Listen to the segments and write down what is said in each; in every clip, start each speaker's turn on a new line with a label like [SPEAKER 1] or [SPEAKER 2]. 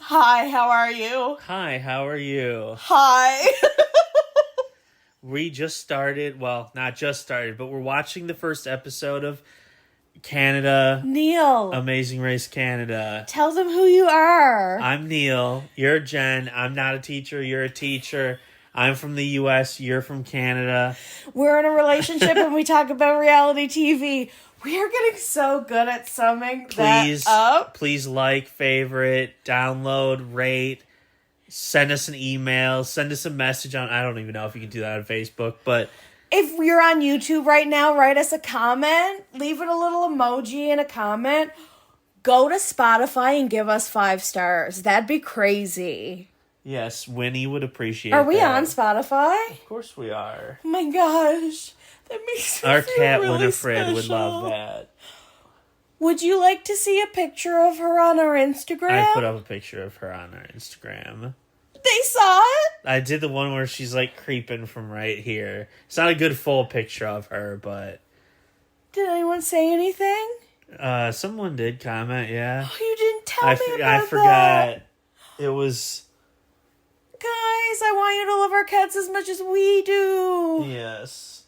[SPEAKER 1] Hi, how are you?
[SPEAKER 2] Hi, how are you?
[SPEAKER 1] Hi.
[SPEAKER 2] We just started, well, not just started, but we're watching the first episode of Canada,
[SPEAKER 1] Neal,
[SPEAKER 2] Amazing Race Canada.
[SPEAKER 1] tell them who you are.
[SPEAKER 2] I'm Neal, you're Jen, I'm not a teacher, you're a teacher. I'm from the US, you're from Canada.
[SPEAKER 1] We're in a relationship and we talk about reality TV. We are getting so good at summing that up.
[SPEAKER 2] Please like, favorite, download, rate, send us an email, send us a message on, I don't even know if you can do that on Facebook, but
[SPEAKER 1] If you're on YouTube right now, write us a comment. Leave it a little emoji in a comment. Go to Spotify and give us 5 stars. That'd be crazy.
[SPEAKER 2] yes, Winnie would appreciate
[SPEAKER 1] Are we
[SPEAKER 2] that.
[SPEAKER 1] on Spotify?
[SPEAKER 2] Of course we are.
[SPEAKER 1] Oh my gosh. That makes me
[SPEAKER 2] Our
[SPEAKER 1] feel
[SPEAKER 2] cat
[SPEAKER 1] really
[SPEAKER 2] Winifred would love
[SPEAKER 1] special.
[SPEAKER 2] that.
[SPEAKER 1] Would you like to see a picture of her on our Instagram?
[SPEAKER 2] I put up a picture of her on our Instagram.
[SPEAKER 1] They saw it?
[SPEAKER 2] I did the one where she's like creeping from right here. It's not a good full picture of her, but
[SPEAKER 1] Did anyone say anything?
[SPEAKER 2] someone did comment, yeah.
[SPEAKER 1] Oh, you didn't tell me about
[SPEAKER 2] I forgot.
[SPEAKER 1] that.
[SPEAKER 2] It was...
[SPEAKER 1] Guys, I want you to love our cats as much as we do.
[SPEAKER 2] Yes.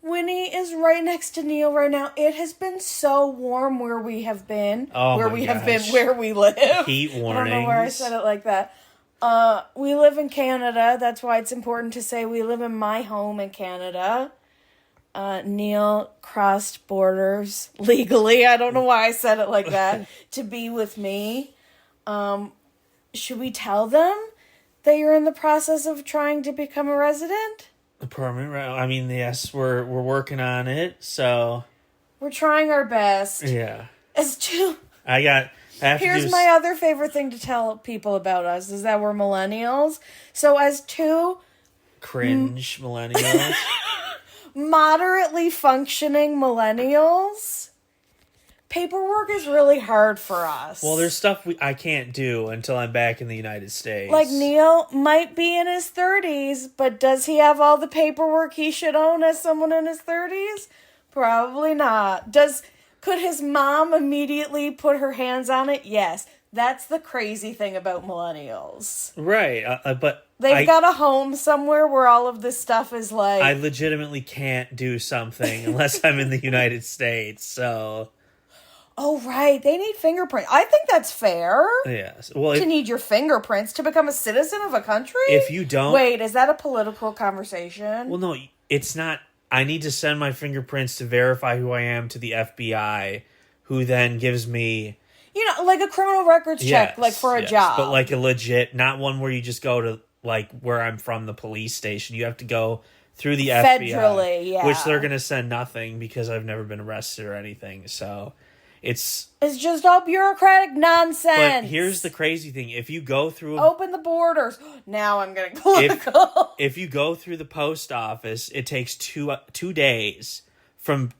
[SPEAKER 1] Winnie is right next to Neal right now. It has been so warm where we have been.
[SPEAKER 2] Oh
[SPEAKER 1] where
[SPEAKER 2] my
[SPEAKER 1] we have
[SPEAKER 2] gosh.
[SPEAKER 1] been, where we live.
[SPEAKER 2] Heat
[SPEAKER 1] I don't know where I
[SPEAKER 2] warnings.
[SPEAKER 1] said it like that. We live in Canada. That's why it's important to say we live in my home in Canada. Neal crossed borders legally. I don't know why I said it like that. To be with me. Should we tell them that you're in the process of trying to become a resident?
[SPEAKER 2] A permanent... I mean, yes, we're working on it, so...
[SPEAKER 1] We're trying our best.
[SPEAKER 2] Yeah.
[SPEAKER 1] As to... Here's my other favorite thing to tell people about us is that we're millennials. So as two
[SPEAKER 2] cringe millennials.
[SPEAKER 1] moderately functioning millennials, paperwork is really hard for us.
[SPEAKER 2] Well, there's stuff I can't do until I'm back in the United States.
[SPEAKER 1] Like Neal might be in his 30s, but does he have all the paperwork he should own as someone in his 30s? Probably not. Could his mom immediately put her hands on it? Yes. That's the crazy thing about millennials.
[SPEAKER 2] Right, but...
[SPEAKER 1] They've got a home somewhere where all of this stuff is like...
[SPEAKER 2] I legitimately can't do something unless I'm in the United States, so...
[SPEAKER 1] Oh, right. They need fingerprints. I think that's fair.
[SPEAKER 2] Yes. Well,
[SPEAKER 1] to need your fingerprints to become a citizen of a country?
[SPEAKER 2] If you don't...
[SPEAKER 1] Wait, is that a political conversation?
[SPEAKER 2] Well, no, it's not... I need to send my fingerprints to verify who I am to the FBI, who then gives me...
[SPEAKER 1] You know, like a criminal records check, like for a job.
[SPEAKER 2] But like a legit, not one where you just go to, like, where I'm from, the police station. You have to go through the FBI.
[SPEAKER 1] Federally, yeah.
[SPEAKER 2] Which they're going to send nothing because I've never been arrested or anything, so... It's
[SPEAKER 1] just all bureaucratic nonsense.
[SPEAKER 2] But here's the crazy thing. If you go through...
[SPEAKER 1] Open the borders. Now I'm getting political.
[SPEAKER 2] If you go through the post office, it takes two days from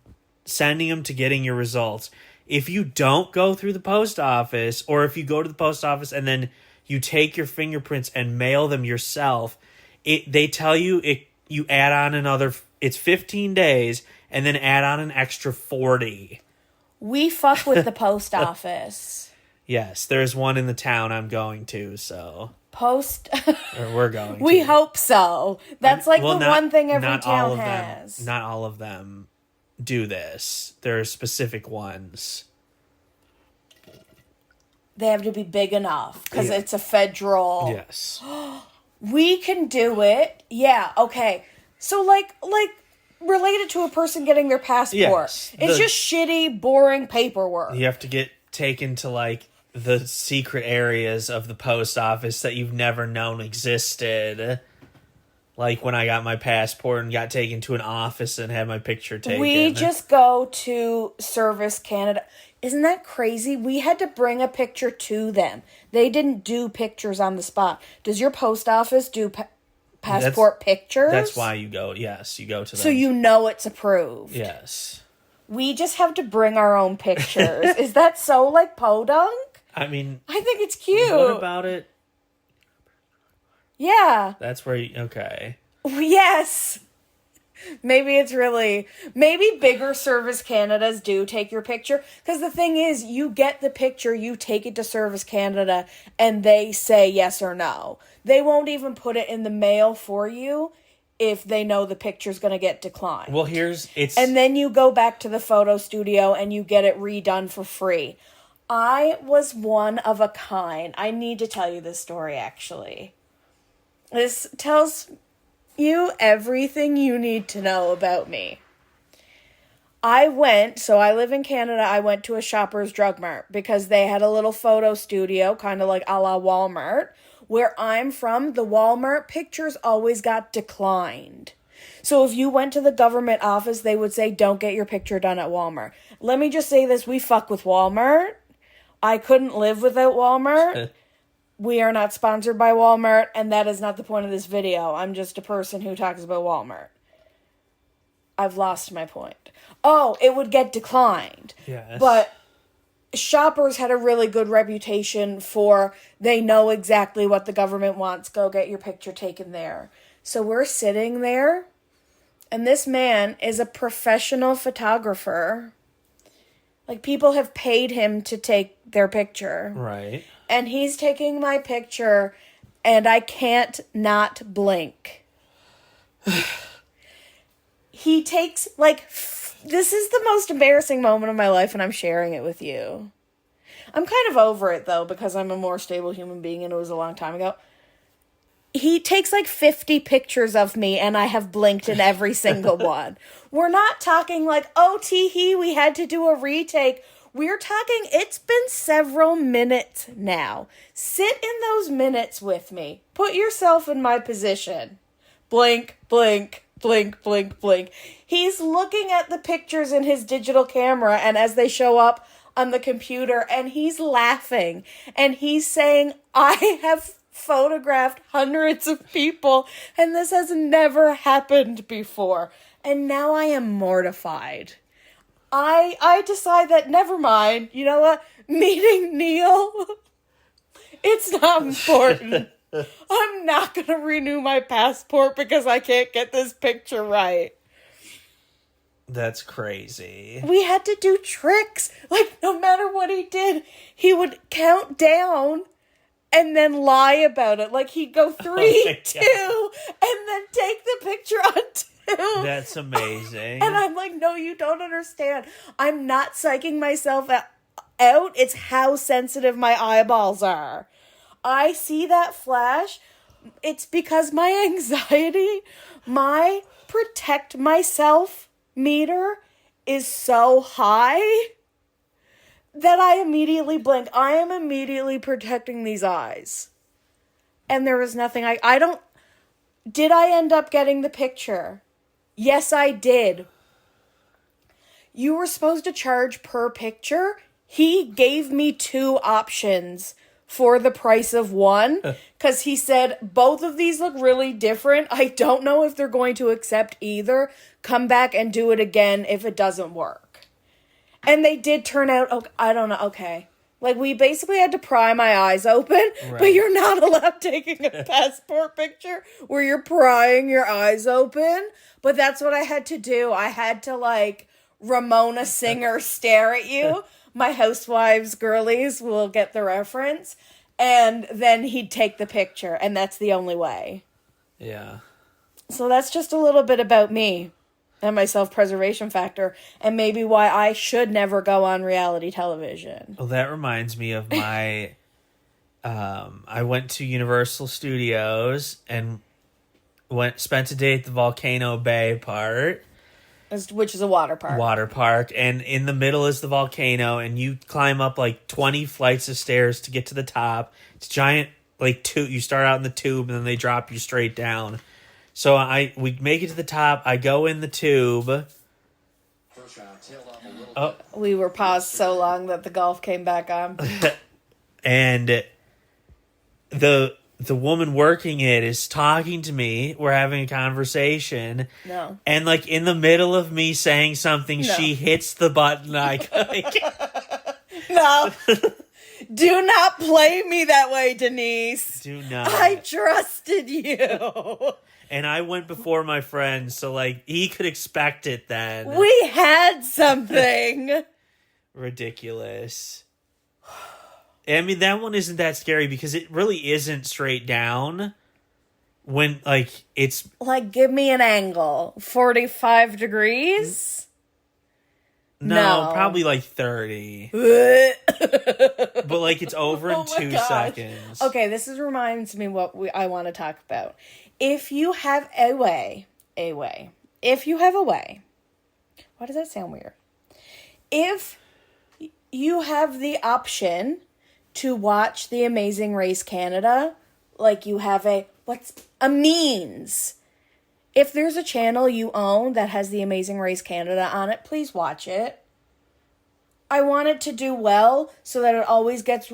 [SPEAKER 2] sending them to getting your results. If you don't go through the post office, or if you go to the post office and then you take your fingerprints and mail them yourself, they tell you you add on another... It's 15 days, and then add on an extra 40.
[SPEAKER 1] We fuck with the post office.
[SPEAKER 2] Yes, there's one in the town I'm going to, so...
[SPEAKER 1] Or
[SPEAKER 2] we're going
[SPEAKER 1] We
[SPEAKER 2] to.
[SPEAKER 1] hope so. That's one thing every town has.
[SPEAKER 2] Not all of them do this. There are specific ones.
[SPEAKER 1] They have to be big enough, because it's a federal...
[SPEAKER 2] Yes.
[SPEAKER 1] We can do it. Yeah, okay. So, like... related to a person getting their passport.
[SPEAKER 2] Yes,
[SPEAKER 1] it's just shitty, boring paperwork.
[SPEAKER 2] You have to get taken to, like, the secret areas of the post office that you've never known existed. Like when I got my passport and got taken to an office and had my picture taken.
[SPEAKER 1] We just go to Service Canada. Isn't that crazy? We had to bring a picture to them. They didn't do pictures on the spot. Does your post office do passport pictures?
[SPEAKER 2] That's why you go. Yes, you go to them.
[SPEAKER 1] So you know it's approved.
[SPEAKER 2] Yes.
[SPEAKER 1] We just have to bring our own pictures. Is that so like podunk?
[SPEAKER 2] I mean,
[SPEAKER 1] I think it's cute.
[SPEAKER 2] What about it?
[SPEAKER 1] Yeah.
[SPEAKER 2] That's where you... Okay.
[SPEAKER 1] Yes. Maybe bigger Service Canadas do take your picture. Because the thing is, you get the picture, you take it to Service Canada, and they say yes or no. They won't even put it in the mail for you if they know the picture's going to get declined.
[SPEAKER 2] Well,
[SPEAKER 1] and then you go back to the photo studio and you get it redone for free. I was one of a kind. I need to tell you this story, actually. This tells you everything you need to know about me. I live in Canada, I went to a Shoppers Drug Mart because they had a little photo studio, kind of like a la Walmart. Where I'm from, the Walmart pictures always got declined. So if you went to the government office, they would say, don't get your picture done at Walmart. Let me just say this, we fuck with Walmart. I couldn't live without Walmart. We are not sponsored by Walmart, and that is not the point of this video. I'm just a person who talks about Walmart. I've lost my point. Oh, it would get declined.
[SPEAKER 2] Yes.
[SPEAKER 1] But Shoppers had a really good reputation for they know exactly what the government wants. Go get your picture taken there. So we're sitting there, and this man is a professional photographer. Like, people have paid him to take their picture.
[SPEAKER 2] Right.
[SPEAKER 1] And he's taking my picture, and I can't not blink. He takes, this is the most embarrassing moment of my life, and I'm sharing it with you. I'm kind of over it, though, because I'm a more stable human being, and it was a long time ago. He takes 50 pictures of me, and I have blinked in every single one. We're not talking oh, tee-hee, we had to do a retake. We're talking, it's been several minutes now. Sit in those minutes with me. Put yourself in my position. Blink, blink, blink, blink, blink. He's looking at the pictures in his digital camera, and as they show up on the computer, and he's laughing, and he's saying, I have photographed hundreds of people, and this has never happened before. And now I am mortified. I decide that, never mind, you know what? Meeting Neal, it's not important. I'm not going to renew my passport because I can't get this picture right.
[SPEAKER 2] That's crazy.
[SPEAKER 1] We had to do tricks. No matter what he did, he would count down and then lie about it. He'd go 3, 2, and then take the picture on 2.
[SPEAKER 2] That's amazing.
[SPEAKER 1] And I'm like, no, you don't understand. I'm not psyching myself out. It's how sensitive my eyeballs are. I see that flash. It's because my anxiety, my protect myself meter is so high that I immediately blink. I am immediately protecting these eyes. And there was nothing did I end up getting the picture? Yes, I did. You were supposed to charge per picture. He gave me 2 options for the price of one, because he said, both of these look really different. I don't know if they're going to accept either. Come back and do it again if it doesn't work. And they did turn out, I don't know, okay. We basically had to pry my eyes open, right. But you're not allowed taking a passport picture where you're prying your eyes open. But that's what I had to do. I had to, Ramona Singer stare at you. My housewives, girlies will get the reference. And then he'd take the picture. And that's the only way.
[SPEAKER 2] Yeah.
[SPEAKER 1] So that's just a little bit about me and my self-preservation factor. And maybe why I should never go on reality television.
[SPEAKER 2] Well, that reminds me of my... I went to Universal Studios and spent a day at the Volcano Bay part.
[SPEAKER 1] Which is a water park.
[SPEAKER 2] And in the middle is the volcano, and you climb up 20 flights of stairs to get to the top. It's giant, tube. You start out in the tube, and then they drop you straight down. So we make it to the top. I go in the tube. Oh.
[SPEAKER 1] We were paused so long that the golf came back on.
[SPEAKER 2] And the woman working it is talking to me. We're having a conversation.
[SPEAKER 1] No.
[SPEAKER 2] And in the middle of me saying something, she hits the button.
[SPEAKER 1] No. Do not play me that way, Denise.
[SPEAKER 2] Do not.
[SPEAKER 1] I trusted you.
[SPEAKER 2] And I went before my friend, so, like, he could expect it then.
[SPEAKER 1] We had something.
[SPEAKER 2] Ridiculous. I mean, that one isn't that scary because it really isn't straight down. When, like, it's...
[SPEAKER 1] Like, give me an angle. 45 degrees?
[SPEAKER 2] No, probably like 30. But, like, it's over in 2 seconds.
[SPEAKER 1] Okay, this reminds me what I want to talk about. If you have a way, why does that sound weird? If you have the option to watch The Amazing Race Canada, like you have what's a means. If there's a channel you own that has The Amazing Race Canada on it, please watch it. I want it to do well so that it always gets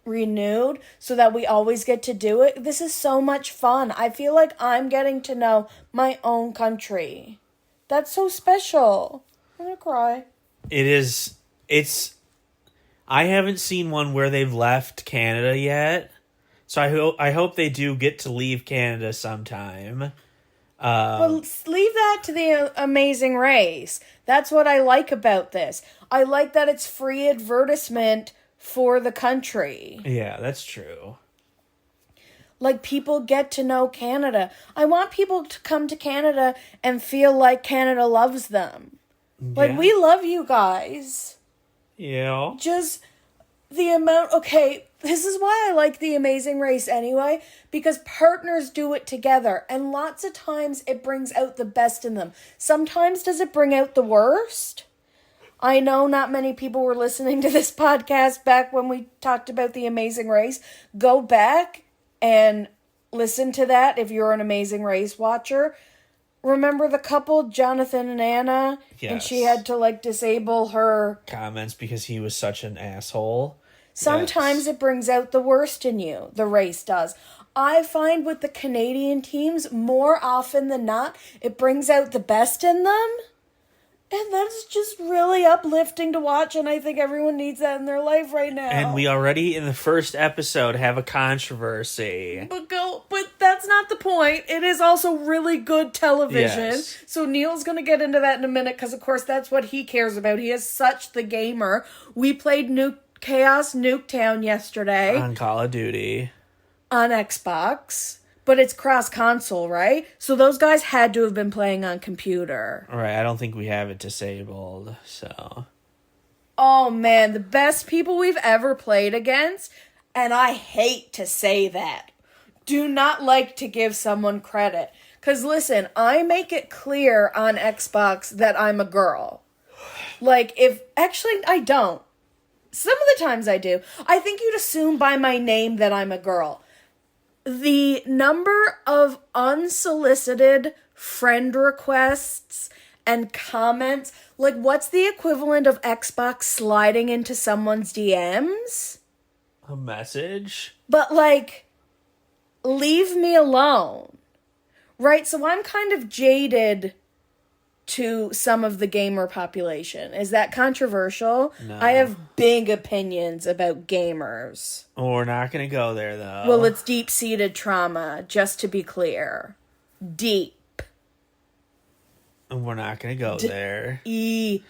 [SPEAKER 1] renewed, so that we always get to do it. This is so much fun. I feel like I'm getting to know my own country. That's so special. I'm gonna cry.
[SPEAKER 2] I haven't seen one where they've left Canada yet. So I hope they do get to leave Canada sometime.
[SPEAKER 1] But leave that to The Amazing Race. That's what I like about this. I like that it's free advertisement for the country.
[SPEAKER 2] Yeah, that's true.
[SPEAKER 1] Like, people get to know Canada. I want people to come to Canada and feel like Canada loves them. Like, we love you guys.
[SPEAKER 2] Yeah.
[SPEAKER 1] Just the amount... Okay, this is why I like The Amazing Race anyway, because partners do it together, and lots of times it brings out the best in them. Sometimes does it bring out the worst? I know not many people were listening to this podcast back when we talked about The Amazing Race. Go back and listen to that if you're an Amazing Race watcher. Remember the couple, Jonathan and Anna?
[SPEAKER 2] Yes.
[SPEAKER 1] And she had to, like, disable her
[SPEAKER 2] comments because he was such an asshole.
[SPEAKER 1] Sometimes it brings out the worst in you. The race does. I find with the Canadian teams, more often than not, it brings out the best in them. And that's just really uplifting to watch, and I think everyone needs that in their life right now.
[SPEAKER 2] And we already, in the first episode, have a controversy.
[SPEAKER 1] But that's not the point. It is also really good television.
[SPEAKER 2] Yes.
[SPEAKER 1] So Neal's going to get into that in a minute, because of course that's what he cares about. He is such the gamer. We played Chaos Nuketown yesterday.
[SPEAKER 2] On Call of Duty.
[SPEAKER 1] On Xbox. But it's cross-console, right? So those guys had to have been playing on computer.
[SPEAKER 2] Right, I don't think we have it disabled, so...
[SPEAKER 1] Oh, man, the best people we've ever played against, and I hate to say that, do not like to give someone credit. Because, listen, I make it clear on Xbox that I'm a girl. Like, actually, I don't. Some of the times I do. I think you'd assume by my name that I'm a girl. The number of unsolicited friend requests and comments, like, what's the equivalent of Xbox sliding into someone's DMs?
[SPEAKER 2] A message?
[SPEAKER 1] But, like, leave me alone. Right? So I'm kind of jaded to some of the gamer population. Is that controversial?
[SPEAKER 2] No.
[SPEAKER 1] I have big opinions about gamers.
[SPEAKER 2] Oh, we're not going to go there, though.
[SPEAKER 1] Well, it's deep-seated trauma, just to be clear. Deep.
[SPEAKER 2] And we're not going to go there.
[SPEAKER 1] We're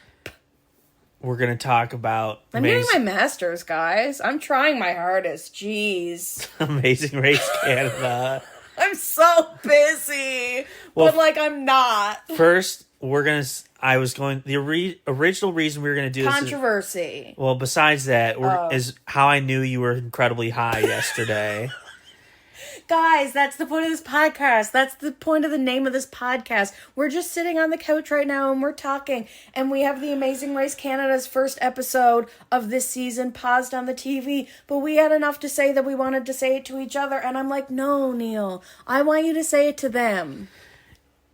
[SPEAKER 2] going to talk about...
[SPEAKER 1] I'm getting my master's, guys. I'm trying my hardest. Jeez.
[SPEAKER 2] Amazing Race Canada.
[SPEAKER 1] I'm so busy.
[SPEAKER 2] Well,
[SPEAKER 1] but, like, I'm not.
[SPEAKER 2] First... the original reason we were going to do this
[SPEAKER 1] controversy.
[SPEAKER 2] Well, besides that, is how I knew you were incredibly high yesterday.
[SPEAKER 1] Guys, that's the point of this podcast. That's the point of the name of this podcast. We're just sitting on the couch right now and we're talking. And we have The Amazing Race Canada's first episode of this season paused on the TV. But we had enough to say that we wanted to say it to each other. And I'm like, no, Neal, I want you to say it to them.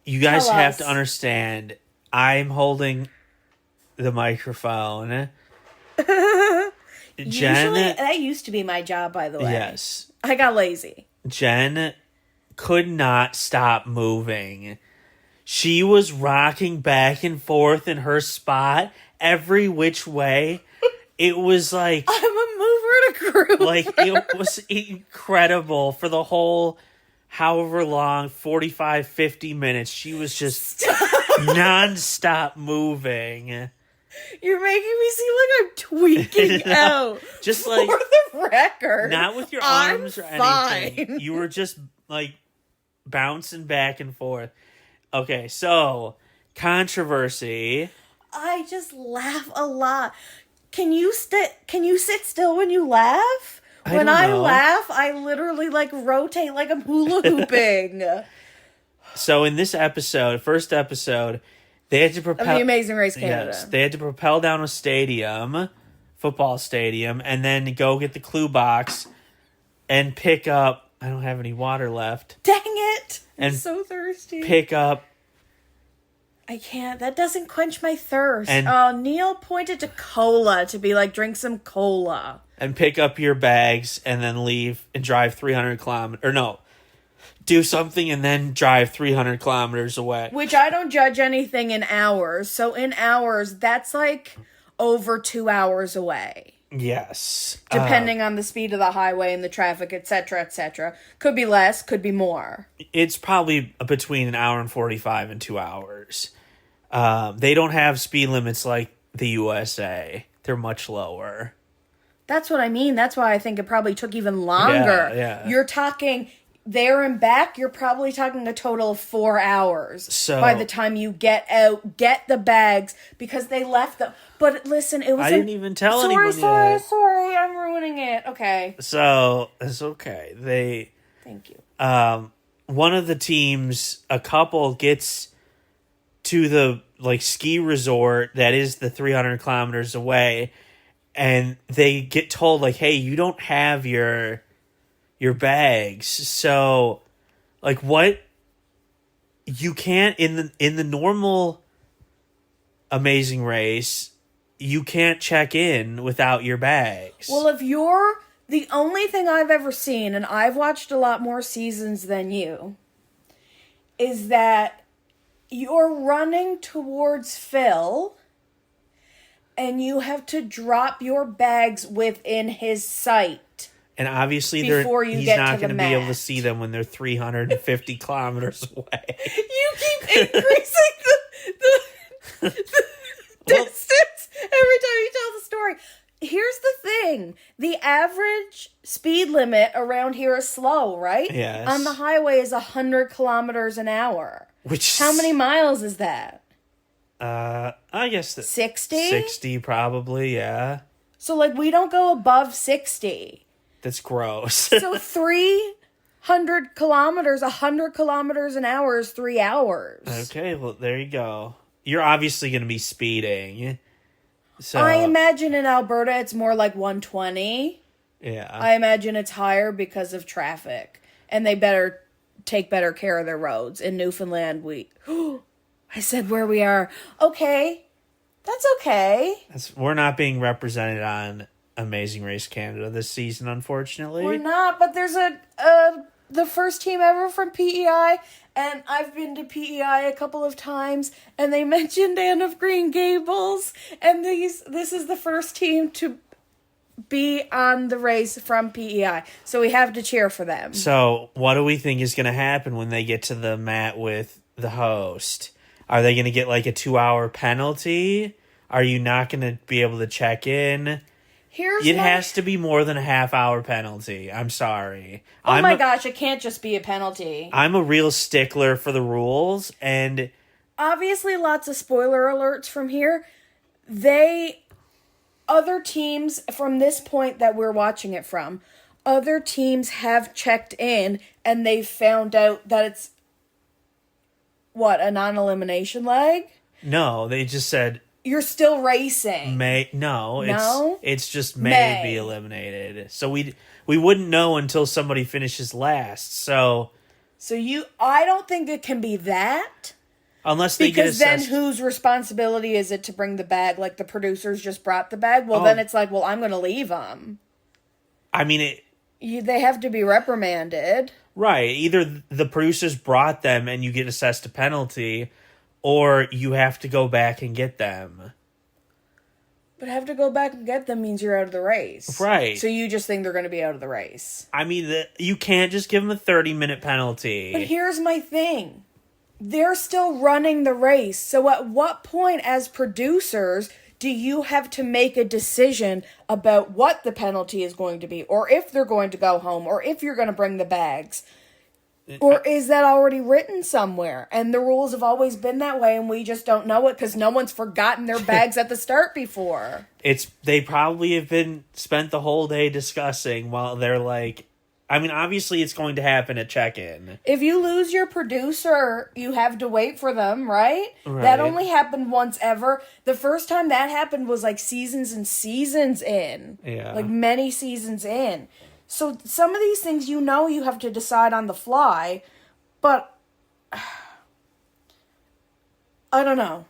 [SPEAKER 2] You guys have to understand, I'm holding the microphone.
[SPEAKER 1] Usually, that used to be my job, by the way.
[SPEAKER 2] Yes.
[SPEAKER 1] I got lazy.
[SPEAKER 2] Jen could not stop moving. She was rocking back and forth in her spot every which way. It was like...
[SPEAKER 1] I'm a mover and a group.
[SPEAKER 2] Like, it was incredible for the whole however long, 45, 50 minutes. She was just nonstop moving.
[SPEAKER 1] You're making me seem like I'm tweaking out.
[SPEAKER 2] Just like,
[SPEAKER 1] for the record,
[SPEAKER 2] not with your
[SPEAKER 1] I'm
[SPEAKER 2] arms or anything.
[SPEAKER 1] fine.
[SPEAKER 2] You were just like bouncing back and forth. Okay, so controversy.
[SPEAKER 1] I just laugh a lot. Can you sit still when you laugh? When I laugh, I literally like rotate like I'm hula hooping.
[SPEAKER 2] So in this episode, first episode, they had to propel
[SPEAKER 1] of the Amazing Race Canada.
[SPEAKER 2] Yes, they had to propel down a stadium, football stadium, and then go get the clue box and pick up. I don't have any water left.
[SPEAKER 1] Dang it! I'm
[SPEAKER 2] And
[SPEAKER 1] so thirsty.
[SPEAKER 2] Pick up.
[SPEAKER 1] I can't. That doesn't quench my thirst.
[SPEAKER 2] And
[SPEAKER 1] Neal pointed to cola to be like, drink some cola.
[SPEAKER 2] And pick up your bags and then leave and drive 300 kilometers. Or no, do something and then drive 300 kilometers away.
[SPEAKER 1] Which I don't judge anything in hours. So in hours, that's like over 2 hours away.
[SPEAKER 2] Yes.
[SPEAKER 1] Depending on the speed of the highway and the traffic, etc., etc. Could be less, could be more.
[SPEAKER 2] It's probably between an hour and 45 and 2 hours. They don't have speed limits like the USA. They're much lower.
[SPEAKER 1] That's what I mean. That's why I think it probably took even longer.
[SPEAKER 2] Yeah.
[SPEAKER 1] You're talking there and back, you're probably talking a total of 4 hours.
[SPEAKER 2] So
[SPEAKER 1] by the time you get out, get the bags, because they left them. But listen, it was...
[SPEAKER 2] I didn't even tell anyone yet.
[SPEAKER 1] Sorry, I'm ruining it. Okay.
[SPEAKER 2] So, it's okay.
[SPEAKER 1] Thank you.
[SPEAKER 2] One of the teams, a couple, gets to the like ski resort that is the 300 kilometers away, and they get told like, hey, you don't have your bags. So like, what, you can't in the normal Amazing Race, you can't check in without your bags.
[SPEAKER 1] Well, if you're the only thing I've ever seen, and I've watched a lot more seasons than you, is that you're running towards Phil and you have to drop your bags within his sight.
[SPEAKER 2] And obviously he's not going to be able to see them when they're 350 kilometers away.
[SPEAKER 1] You keep increasing the distance every time you tell the story. Here's the thing. The average speed limit around here is slow, right?
[SPEAKER 2] Yes.
[SPEAKER 1] On the highway is 100 kilometers an hour.
[SPEAKER 2] Which...
[SPEAKER 1] How many miles is that?
[SPEAKER 2] I guess...
[SPEAKER 1] 60?
[SPEAKER 2] 60, probably, yeah.
[SPEAKER 1] So, like, we don't go above 60.
[SPEAKER 2] That's gross.
[SPEAKER 1] So 300 kilometers, 100 kilometers an hour is 3 hours.
[SPEAKER 2] Okay, well, there you go. You're obviously going to be speeding. So
[SPEAKER 1] I imagine in Alberta it's more like 120.
[SPEAKER 2] Yeah.
[SPEAKER 1] I imagine it's higher because of traffic. And they better take better care of their roads. In Newfoundland, I said where we are. Okay. That's okay.
[SPEAKER 2] We're not being represented on Amazing Race Canada this season, unfortunately.
[SPEAKER 1] We're not, but there's the first team ever from PEI, and I've been to PEI a couple of times, and they mentioned Anne of Green Gables, and this is the first team to be on the race from PEI, so we have to cheer for them.
[SPEAKER 2] So, what do we think is going to happen when they get to the mat with the host? Are they going to get like a 2-hour penalty? Are you not going to be able to check in? It has to be more than a half-hour penalty. I'm sorry.
[SPEAKER 1] Oh my gosh, it can't just be a penalty.
[SPEAKER 2] I'm a real stickler for the rules, and...
[SPEAKER 1] Obviously, lots of spoiler alerts from here. Other teams, from this point that we're watching it from, other teams have checked in, and they've found out that it's, a non-elimination leg?
[SPEAKER 2] No, they just said...
[SPEAKER 1] You're still racing.
[SPEAKER 2] It's just may be eliminated. So we wouldn't know until somebody finishes last. So
[SPEAKER 1] I don't think it can be that.
[SPEAKER 2] Unless they get assessed.
[SPEAKER 1] Because then whose responsibility is it to bring the bag? Like the producers just brought the bag? Well, then it's like, I'm going to leave them.
[SPEAKER 2] I mean,
[SPEAKER 1] they have to be reprimanded.
[SPEAKER 2] Right. Either the producers brought them and you get assessed a penalty, or you have to go back and get them.
[SPEAKER 1] But have to go back and get them means you're out of the race.
[SPEAKER 2] Right.
[SPEAKER 1] So you just think they're going to be out of the race.
[SPEAKER 2] I mean, you can't just give them a 30-minute penalty.
[SPEAKER 1] But here's my thing. They're still running the race. So at what point as producers do you have to make a decision about what the penalty is going to be, or if they're going to go home, or if you're going to bring the bags? Or is that already written somewhere? And the rules have always been that way, and we just don't know it because no one's forgotten their bags at the start before.
[SPEAKER 2] They probably have spent the whole day discussing while they're like, I mean, obviously it's going to happen at check-in.
[SPEAKER 1] If you lose your producer, you have to wait for them, right?
[SPEAKER 2] Right.
[SPEAKER 1] That only happened once ever. The first time that happened was like seasons and seasons in.
[SPEAKER 2] Yeah.
[SPEAKER 1] Like many seasons in. So some of these things you have to decide on the fly, but I don't know.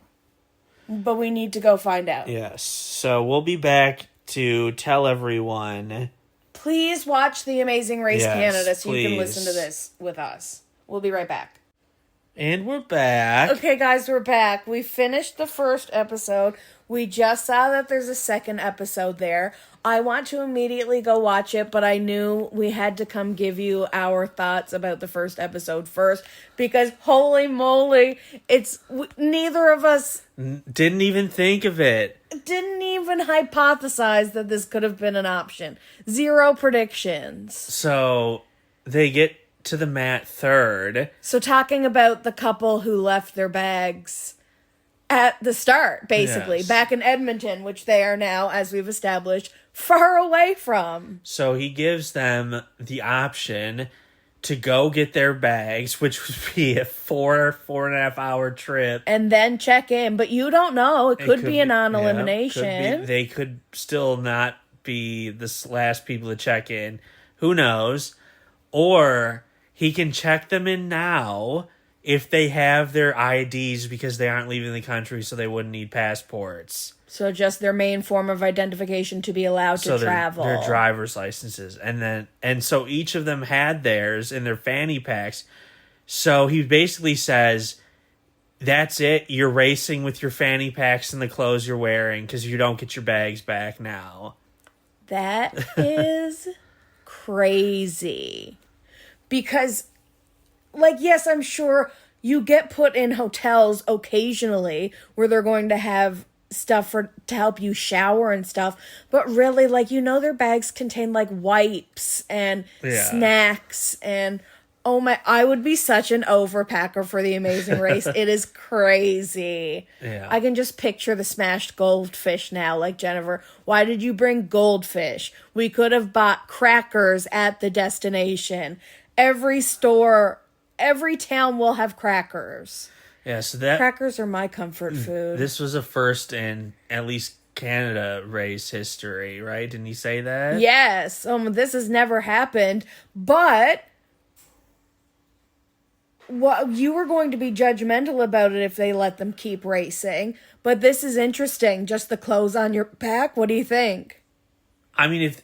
[SPEAKER 1] But we need to go find out.
[SPEAKER 2] Yes. So we'll be back to tell everyone.
[SPEAKER 1] Please watch The Amazing Race Canada so you can
[SPEAKER 2] please.
[SPEAKER 1] listen to this with us. We'll be right back.
[SPEAKER 2] And we're back.
[SPEAKER 1] Okay, guys, we're back. We finished the first episode. We just saw that there's a second episode there. I want to immediately go watch it, but I knew we had to come give you our thoughts about the first episode first because holy moly, neither of us
[SPEAKER 2] Didn't even think of it.
[SPEAKER 1] didn't even hypothesize that this could have been an option. Zero predictions.
[SPEAKER 2] So they get to the mat third.
[SPEAKER 1] So talking about the couple who left their bags at the start, basically,
[SPEAKER 2] Yes.
[SPEAKER 1] back in Edmonton, which they are now, as we've established, far away from.
[SPEAKER 2] So he gives them the option to go get their bags, which would be a 4.5 hour trip.
[SPEAKER 1] And then check in. But you don't know. It could be a non-elimination.
[SPEAKER 2] Yeah, they could still not be the last people to check in. Who knows? Or he can check them in now if they have their IDs because they aren't leaving the country, so they wouldn't need passports.
[SPEAKER 1] So just their main form of identification to be allowed to travel.
[SPEAKER 2] Their driver's licenses. And so each of them had theirs in their fanny packs. So he basically says, that's it. You're racing with your fanny packs and the clothes you're wearing because you don't get your bags back now.
[SPEAKER 1] That is crazy. Because, like, yes, I'm sure you get put in hotels occasionally where they're going to have stuff to help you shower and stuff. But really, like, their bags contain, like, wipes and snacks and... Oh my, I would be such an overpacker for The Amazing Race. It is crazy.
[SPEAKER 2] Yeah.
[SPEAKER 1] I can just picture the smashed goldfish now. Like, Jennifer, why did you bring goldfish? We could have bought crackers at the destination. Every store, every town will have crackers.
[SPEAKER 2] Yeah, so
[SPEAKER 1] Crackers are my comfort food.
[SPEAKER 2] This was a first in at least Canada race history, right? Didn't he say that?
[SPEAKER 1] Yes. This has never happened, but... Well, you were going to be judgmental about it if they let them keep racing, but this is interesting. Just the clothes on your back. What do you think?
[SPEAKER 2] I mean,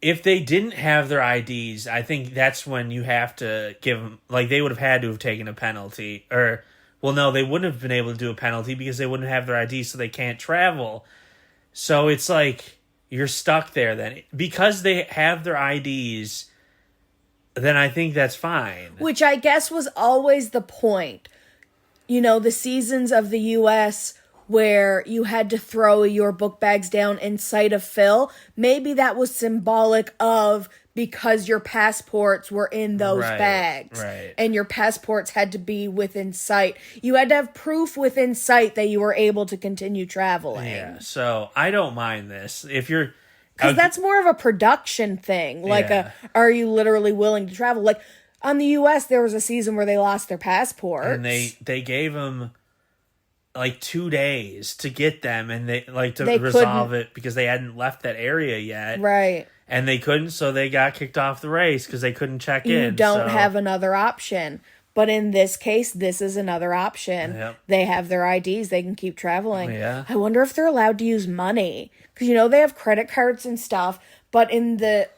[SPEAKER 2] if they didn't have their IDs, I think that's when you have to give them, like, they would have had to have taken a penalty. Or, well, no, they wouldn't have been able to do a penalty because they wouldn't have their IDs, so they can't travel. So it's like, you're stuck there then. Because they have their IDs... then I think that's fine.
[SPEAKER 1] Which I guess was always the point. The seasons of the U.S. where you had to throw your book bags down in sight of fill. Maybe that was symbolic of because your passports were in those bags.
[SPEAKER 2] Right.
[SPEAKER 1] And your passports had to be within sight. You had to have proof within sight that you were able to continue traveling.
[SPEAKER 2] Yeah, so I don't mind this. If you're...
[SPEAKER 1] Because that's more of a production thing. Like, are you literally willing to travel? Like, on the U.S., there was a season where they lost their passports.
[SPEAKER 2] And they gave them, like, 2 days to get them. And they resolve it because they hadn't left that area yet.
[SPEAKER 1] Right.
[SPEAKER 2] And they couldn't, so they got kicked off the race because they couldn't check in.
[SPEAKER 1] You don't have another option. But in this case, this is another option.
[SPEAKER 2] Yep.
[SPEAKER 1] They have their IDs. They can keep traveling.
[SPEAKER 2] Yeah.
[SPEAKER 1] I wonder if they're allowed to use money. Because, they have credit cards and stuff. But in the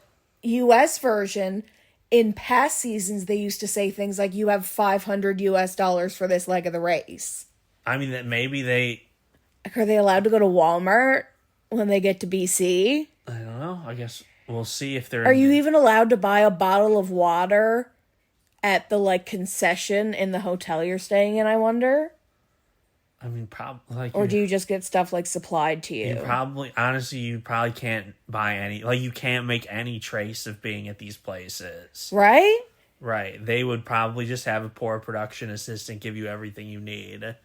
[SPEAKER 1] U.S. version, in past seasons, they used to say things like, you have $500 US for this leg of the race.
[SPEAKER 2] I mean, that maybe they
[SPEAKER 1] Are they allowed to go to Walmart when they get to BC?
[SPEAKER 2] I don't know. I guess we'll see if they're...
[SPEAKER 1] Are you even allowed to buy a bottle of water at the, like, concession in the hotel you're staying in, I wonder?
[SPEAKER 2] I mean, probably... Like,
[SPEAKER 1] or do you just get stuff, like, supplied to you?
[SPEAKER 2] Honestly, you probably can't buy any... Like, you can't make any trace of being at these places.
[SPEAKER 1] Right?
[SPEAKER 2] Right. They would probably just have a poor production assistant give you everything you need.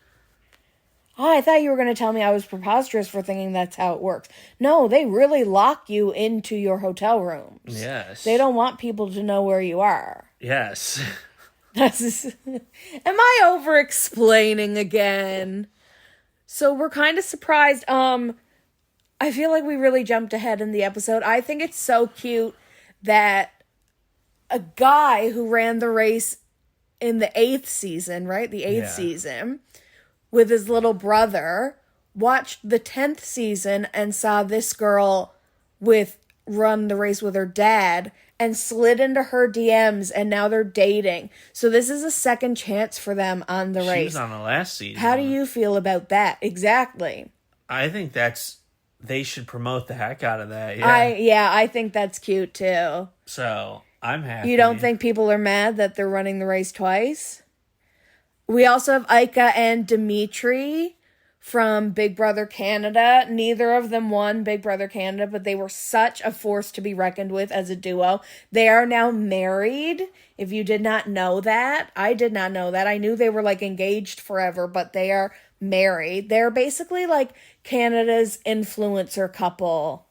[SPEAKER 1] Oh, I thought you were going to tell me I was preposterous for thinking that's how it works. No, they really lock you into your hotel rooms.
[SPEAKER 2] Yes.
[SPEAKER 1] They don't want people to know where you are.
[SPEAKER 2] Yes.
[SPEAKER 1] Am I over-explaining again? So we're kind of surprised. I feel like we really jumped ahead in the episode. I think it's so cute that a guy who ran the race in the 8th season, right? The 8th season, with his little brother, watched the 10th season and saw this girl run the race with her dad and slid into her DMs, and now they're dating. So this is a second chance for them on the race.
[SPEAKER 2] She was on the last season.
[SPEAKER 1] How do you feel about that? Exactly.
[SPEAKER 2] I think they should promote the heck out of that. Yeah.
[SPEAKER 1] I think that's cute too.
[SPEAKER 2] So I'm happy.
[SPEAKER 1] You don't think people are mad that they're running the race twice? We also have Ika and Dimitri from Big Brother Canada. Neither of them won Big Brother Canada, but they were such a force to be reckoned with as a duo. They are now married. If you did not know that, I did not know that. I knew they were like engaged forever, but they are married. They're basically like Canada's influencer couple.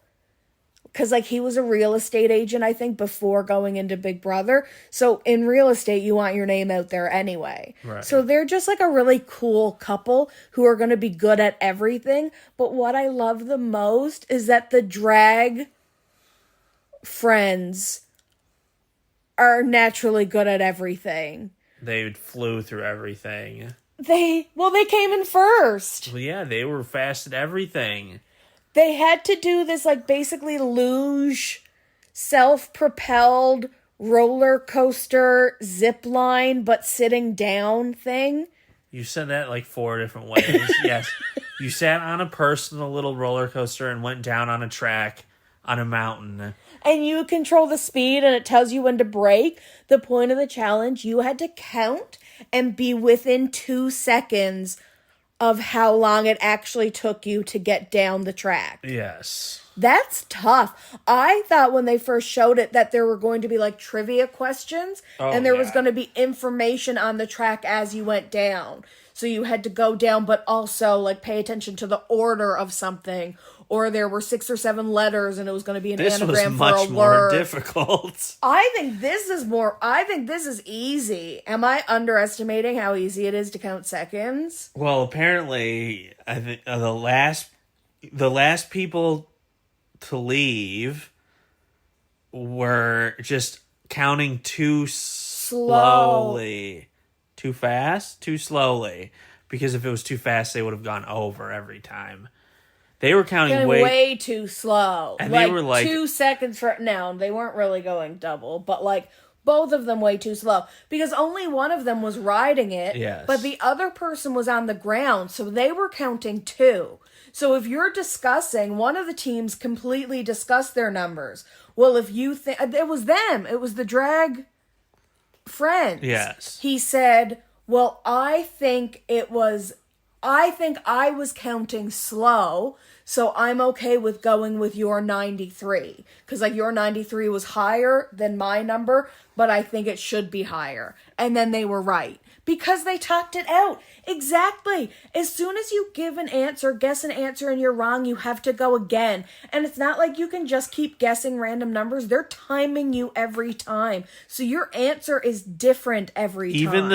[SPEAKER 1] Because, like, he was a real estate agent, I think, before going into Big Brother. So, in real estate, you want your name out there anyway.
[SPEAKER 2] Right.
[SPEAKER 1] So, they're just, like, a really cool couple who are going to be good at everything. But what I love the most is that the drag friends are naturally good at everything.
[SPEAKER 2] They flew through everything.
[SPEAKER 1] They came in first.
[SPEAKER 2] Well, yeah, they were fast at everything.
[SPEAKER 1] They had to do this, like, basically luge, self-propelled roller coaster zip line, but sitting down thing.
[SPEAKER 2] You said that like 4 different ways. Yes. You sat on a personal little roller coaster and went down on a track on a mountain.
[SPEAKER 1] And you control the speed, and it tells you when to brake. The point of the challenge, you had to count and be within 2 seconds of how long it actually took you to get down the track.
[SPEAKER 2] Yes.
[SPEAKER 1] That's tough. I thought when they first showed it that there were going to be like trivia questions and there was going to be information on the track as you went down. So you had to go down but also like pay attention to the order of something, or there were 6 or 7 letters and it was going to be an anagram for a word.
[SPEAKER 2] This was much more difficult.
[SPEAKER 1] I think this is easy. Am I underestimating how easy it is to count seconds?
[SPEAKER 2] Well, apparently, I think the last people to leave were just counting too slowly. Too fast? Too slowly. Because if it was too fast, they would have gone over every time. They were counting
[SPEAKER 1] way too slow.
[SPEAKER 2] And
[SPEAKER 1] like,
[SPEAKER 2] they were like
[SPEAKER 1] 2 seconds for... No, they weren't really going double, but like both of them way too slow. Because only one of them was riding it,
[SPEAKER 2] yes.
[SPEAKER 1] But the other person was on the ground, so they were counting 2. So if you're discussing, one of the teams completely discussed their numbers. Well, if you think... It was them. It was the drag friends.
[SPEAKER 2] Yes.
[SPEAKER 1] He said, well, I think I was counting slow, so I'm okay with going with your 93. Because, like, your 93 was higher than my number, but I think it should be higher. And then they were right. Because they talked it out. Exactly. As soon as you give an answer, guess an answer, and you're wrong, you have to go again. And it's not like you can just keep guessing random numbers. They're timing you every time. So your answer is different every time.
[SPEAKER 2] Even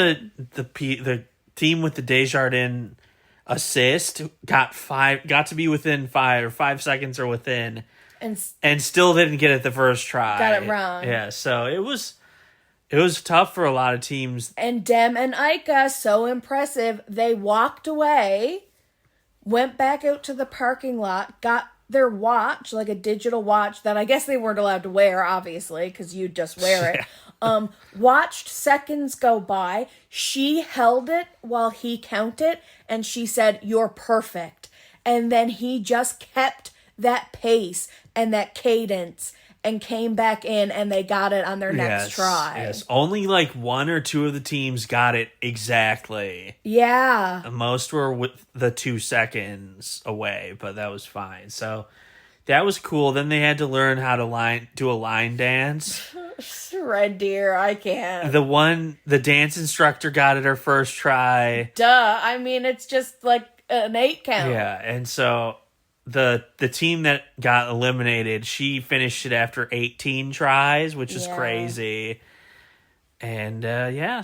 [SPEAKER 2] the team with the Desjardins assist got to be within 5 seconds or within, and still didn't get it the first try.
[SPEAKER 1] Got it wrong.
[SPEAKER 2] Yeah, so it was tough for a lot of teams.
[SPEAKER 1] And Dem and Ika, so impressive. They walked away, went back out to the parking lot, got their watch, like a digital watch that I guess they weren't allowed to wear, obviously, because you just wear it. Watched seconds go by. She held it while he counted, and she said, "You're perfect." And then he just kept that pace and that cadence and came back in, and they got it on their next try.
[SPEAKER 2] Yes, only like one or two of the teams got it exactly.
[SPEAKER 1] Yeah.
[SPEAKER 2] Most were with the 2 seconds away, but that was fine. So that was cool. Then they had to learn how to do a line dance.
[SPEAKER 1] Red deer, I can't.
[SPEAKER 2] The dance instructor got it her first try.
[SPEAKER 1] Duh. I mean, it's just like an 8 count.
[SPEAKER 2] Yeah, and so the team that got eliminated, she finished it after 18 tries, which is crazy. And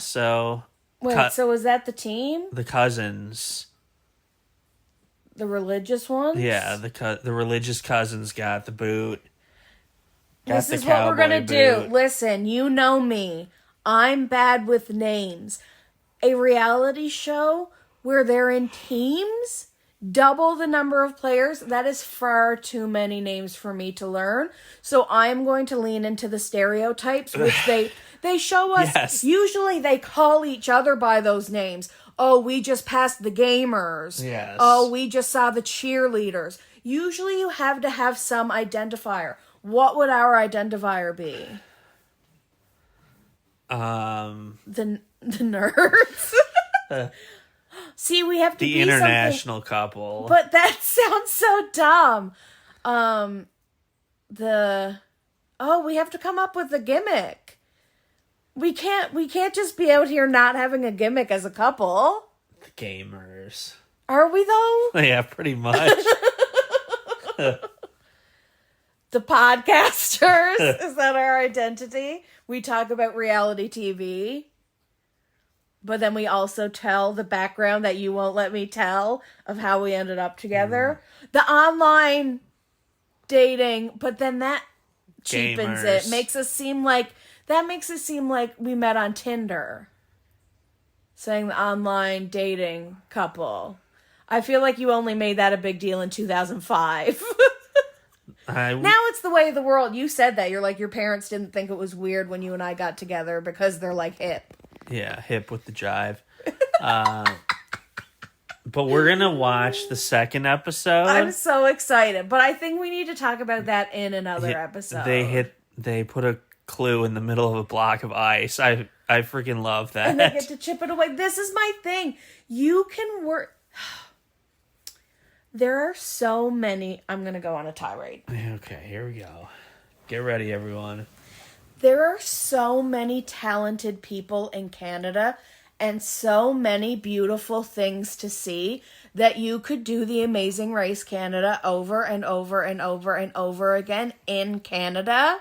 [SPEAKER 2] so
[SPEAKER 1] wait, so was that the team?
[SPEAKER 2] The cousins,
[SPEAKER 1] the religious ones?
[SPEAKER 2] Yeah, the religious cousins got the boot.
[SPEAKER 1] This is what we're gonna do. Listen, you know me. I'm bad with names. A reality show where they're in teams, double the number of players, that is far too many names for me to learn. So I'm going to lean into the stereotypes, which they show us.
[SPEAKER 2] Yes.
[SPEAKER 1] Usually they call each other by those names. Oh, we just passed the gamers.
[SPEAKER 2] Yes.
[SPEAKER 1] Oh, we just saw the cheerleaders. Usually you have to have some identifier. What would our identifier be? The nerds. See, we have to
[SPEAKER 2] the
[SPEAKER 1] be
[SPEAKER 2] international
[SPEAKER 1] something,
[SPEAKER 2] couple.
[SPEAKER 1] but that sounds so dumb. We have to come up with a gimmick. We can't just be out here not having a gimmick as a couple.
[SPEAKER 2] The gamers.
[SPEAKER 1] Are we though?
[SPEAKER 2] Yeah, pretty much.
[SPEAKER 1] The podcasters. Is that our identity? We talk about reality TV. But then we also tell the background that you won't let me tell of how we ended up together. The online dating, but then that cheapens it. Makes us seem like we met on Tinder. Saying the online dating couple. I feel like you only made that a big deal in 2005. Now it's the way of the world. You said that. You're like, your parents didn't think it was weird when you and I got together because they're like hip.
[SPEAKER 2] Yeah, hip with the jive. But we're going to watch the second episode.
[SPEAKER 1] I'm so excited. But I think we need to talk about that in another episode.
[SPEAKER 2] They put a clue in the middle of a block of ice. I freaking love that.
[SPEAKER 1] And they get to chip it away. This is my thing. You can work... There are so many... I'm going to go on a tirade.
[SPEAKER 2] Okay, here we go. Get ready, everyone.
[SPEAKER 1] There are so many talented people in Canada and so many beautiful things to see that you could do the Amazing Race Canada over and over and over and over again in Canada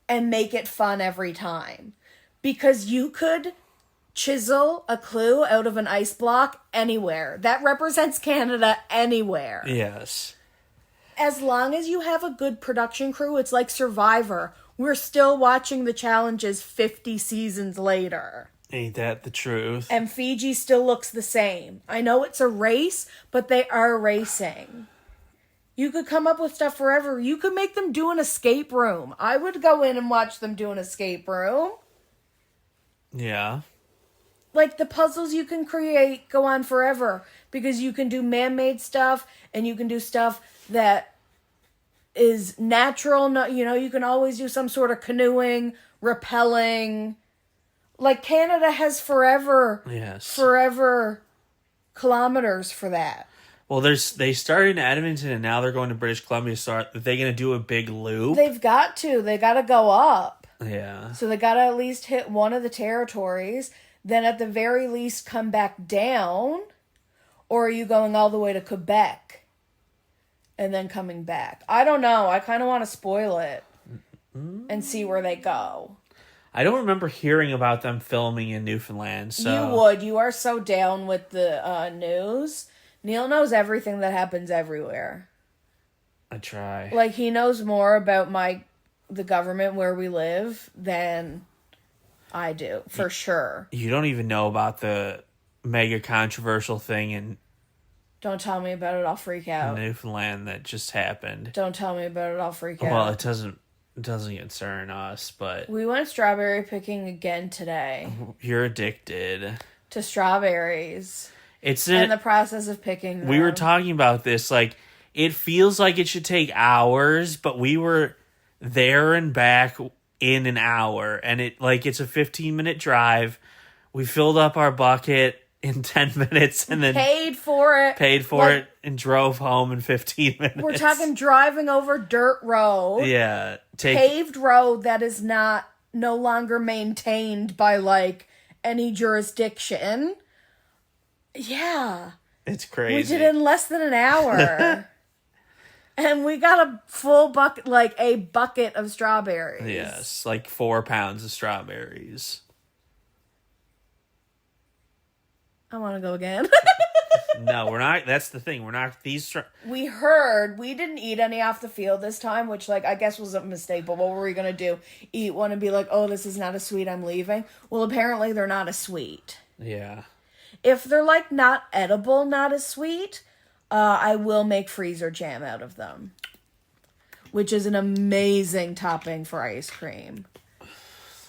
[SPEAKER 1] and make it fun every time. Because you could chisel a clue out of an ice block anywhere. That represents Canada anywhere.
[SPEAKER 2] Yes.
[SPEAKER 1] As long as you have a good production crew, it's like Survivor. We're still watching the challenges 50 seasons later.
[SPEAKER 2] Ain't that the truth?
[SPEAKER 1] And Fiji still looks the same. I know it's a race, but they are racing. You could come up with stuff forever. You could make them do an escape room. I would go in and watch them do an escape room.
[SPEAKER 2] Yeah.
[SPEAKER 1] Like, the puzzles you can create go on forever. Because you can do man-made stuff, and you can do stuff that is natural. No, you can always do some sort of canoeing, rappelling. Like, Canada has forever kilometers for that.
[SPEAKER 2] Well, they started in Edmonton, and now they're going to British Columbia. So are they going to do a big loop?
[SPEAKER 1] They've got to. They got to go up.
[SPEAKER 2] Yeah.
[SPEAKER 1] So they got to at least hit one of the territories. Then at the very least come back down. Or are you going all the way to Quebec and then coming back? I don't know. I kind of want to spoil it and see where they go.
[SPEAKER 2] I don't remember hearing about them filming in Newfoundland. So
[SPEAKER 1] you would. You are so down with the news. Neal knows everything that happens everywhere.
[SPEAKER 2] I try.
[SPEAKER 1] Like, he knows more about the government where we live than I do, for sure.
[SPEAKER 2] You don't even know about the mega controversial thing in...
[SPEAKER 1] Don't tell me about it, I'll freak out.
[SPEAKER 2] Newfoundland that just happened.
[SPEAKER 1] Don't tell me about it, I'll freak out.
[SPEAKER 2] Well, it doesn't concern us, but...
[SPEAKER 1] We went strawberry picking again today.
[SPEAKER 2] You're addicted.
[SPEAKER 1] To strawberries.
[SPEAKER 2] It's
[SPEAKER 1] in the process of picking them.
[SPEAKER 2] We were talking about this. Like, it feels like it should take hours, but we were there and back in an hour, and it's a 15-minute drive. We filled up our bucket in 10 minutes and then
[SPEAKER 1] paid for it
[SPEAKER 2] and drove home in 15 minutes.
[SPEAKER 1] We're talking driving over dirt road.
[SPEAKER 2] Yeah.
[SPEAKER 1] Paved road that is no longer maintained by like any jurisdiction. Yeah.
[SPEAKER 2] It's crazy.
[SPEAKER 1] We did it in less than an hour. And we got a full bucket, like a bucket of strawberries.
[SPEAKER 2] Yes, like 4 pounds of strawberries.
[SPEAKER 1] I want to go again.
[SPEAKER 2] No, we're not. That's the thing. We're not. We didn't eat any off the field this time, which, like, I guess was a mistake. But what were we going to do? Eat one and be like, oh, this is not a sweet, I'm leaving? Well, apparently they're not a sweet. Yeah.
[SPEAKER 1] If they're, like, not edible, not as sweet, I will make freezer jam out of them. Which is an amazing topping for ice cream.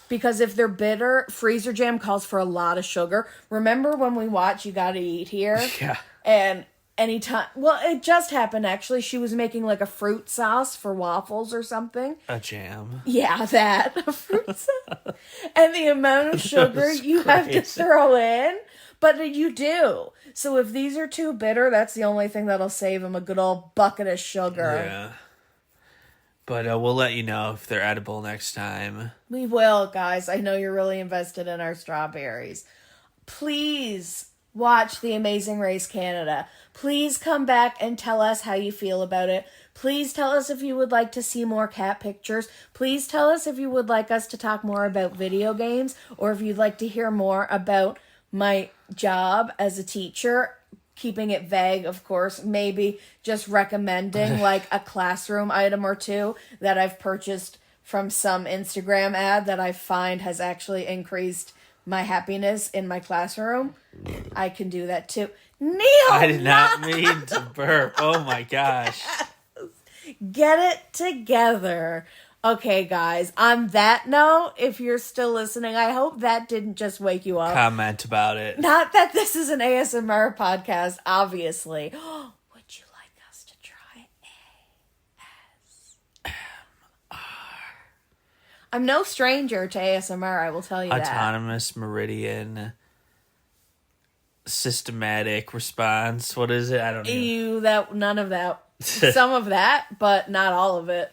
[SPEAKER 1] Because if they're bitter, freezer jam calls for a lot of sugar. Remember when we watched You Gotta Eat Here?
[SPEAKER 2] Yeah.
[SPEAKER 1] And anytime... Well, it just happened, actually. She was making, like, a fruit sauce for waffles or something.
[SPEAKER 2] A jam.
[SPEAKER 1] Yeah, that. A fruit sauce. And the amount of sugar you have to throw in. But you do. So if these are too bitter, that's the only thing that'll save them, a good old bucket of sugar.
[SPEAKER 2] Yeah. But we'll let you know if they're edible next time.
[SPEAKER 1] We will, guys. I know you're really invested in our strawberries. Please watch The Amazing Race Canada. Please come back and tell us how you feel about it. Please tell us if you would like to see more cat pictures. Please tell us if you would like us to talk more about video games, or if you'd like to hear more about my job as a teacher. Keeping it vague, of course. Maybe just recommending like a classroom item or two that I've purchased from some Instagram ad that I find has actually increased my happiness in my classroom. I can do that too. Neal!
[SPEAKER 2] I did not mean to burp. Oh my gosh.
[SPEAKER 1] Get it together. Okay, guys, on that note, if you're still listening, I hope that didn't just wake you up.
[SPEAKER 2] Comment about it.
[SPEAKER 1] Not that this is an ASMR podcast, obviously. Would you like us to try ASMR? I'm no stranger to ASMR, I will tell you that.
[SPEAKER 2] Autonomous Meridian Systematic Response. What is it? I don't know.
[SPEAKER 1] None of that. Some of that, but not all of it.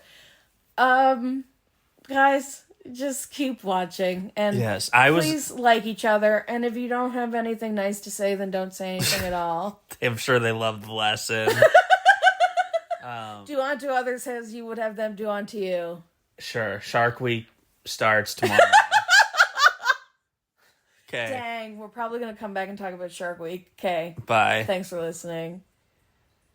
[SPEAKER 1] Guys, just keep watching, and
[SPEAKER 2] yes,
[SPEAKER 1] please like each other, and if you don't have anything nice to say, then don't say anything at all.
[SPEAKER 2] I'm sure they loved the lesson.
[SPEAKER 1] Do unto others as you would have them do unto you.
[SPEAKER 2] Sure. Shark Week starts tomorrow. Okay.
[SPEAKER 1] Dang, we're probably going to come back and talk about Shark Week. Okay.
[SPEAKER 2] Bye.
[SPEAKER 1] Thanks for listening.